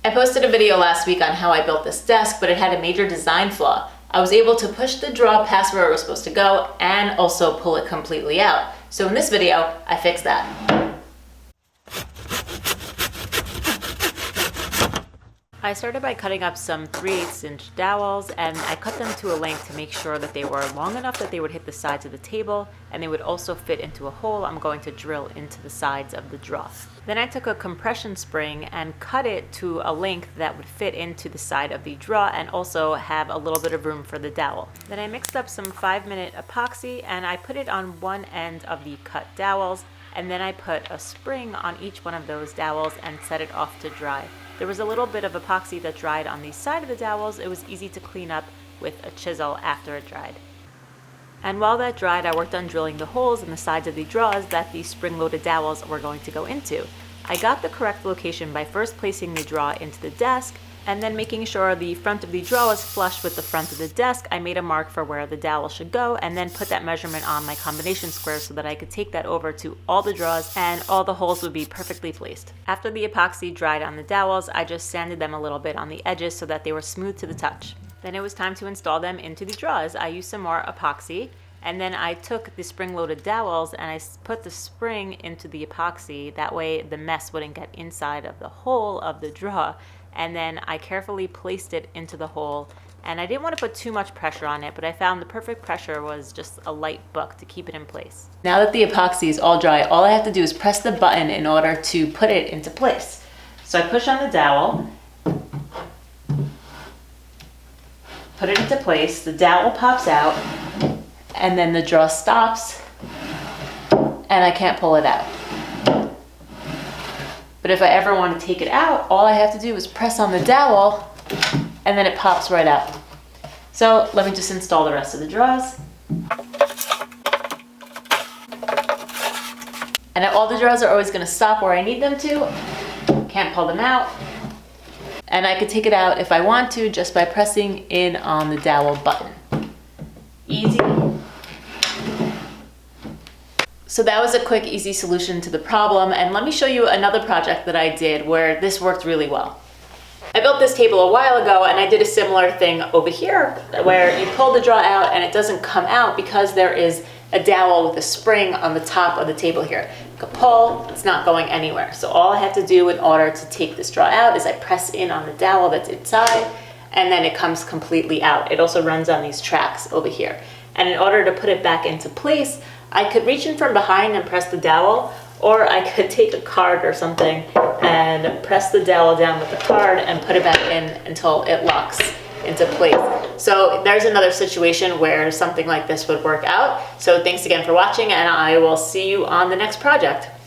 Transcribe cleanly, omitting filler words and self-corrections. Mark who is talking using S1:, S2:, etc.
S1: I posted a video last week on how I built this desk, but it had a major design flaw. I was able to push the draw past where it was supposed to go and also pull it completely out. So in this video, I fixed that. I started by cutting up some 3/8" dowels, and I cut them to a length to make sure that they were long enough that they would hit the sides of the table, and they would also fit into a hole I'm going to drill into the sides of the draw. Then I took a compression spring and cut it to a length that would fit into the side of the draw and also have a little bit of room for the dowel. Then I mixed up some 5-minute epoxy and I put it on one end of the cut dowels, and then I put a spring on each one of those dowels and set it off to dry. There was a little bit of epoxy that dried on the side of the dowels. It was easy to clean up with a chisel after it dried. And while that dried, I worked on drilling the holes in the sides of the drawers that the spring-loaded dowels were going to go into. I got the correct location by first placing the draw into the desk and then making sure the front of the draw was flush with the front of the desk. I made a mark for where the dowel should go and then put that measurement on my combination square so that I could take that over to all the drawers and all the holes would be perfectly placed. After the epoxy dried on the dowels, I just sanded them a little bit on the edges so that they were smooth to the touch. Then it was time to install them into the drawers. I used some more epoxy, and then I took the spring-loaded dowels and I put the spring into the epoxy. That way the mess wouldn't get inside of the hole of the drawer. And then I carefully placed it into the hole. And I didn't want to put too much pressure on it, but I found the perfect pressure was just a light buck to keep it in place. Now that the epoxy is all dry, all I have to do is press the button in order to put it into place. So I push on the dowel, put it into place, the dowel pops out, and then the draw stops, and I can't pull it out. But if I ever want to take it out, all I have to do is press on the dowel, and then it pops right out. So let me just install the rest of the drawers. And all the drawers are always going to stop where I need them to. Can't pull them out. And I could take it out if I want to just by pressing in on the dowel button. Easy. So that was a quick, easy solution to the problem, and let me show you another project that I did where this worked really well. I built this table a while ago and I did a similar thing over here where you pull the draw out and it doesn't come out because there is a dowel with a spring on the top of the table here. You can pull, it's not going anywhere. So all I have to do in order to take this draw out is I press in on the dowel that's inside and then it comes completely out. It also runs on these tracks over here. And in order to put it back into place, I could reach in from behind and press the dowel, or I could take a card or something and press the dowel down with the card and put it back in until it locks into place. So there's another situation where something like this would work out. So thanks again for watching, and I will see you on the next project.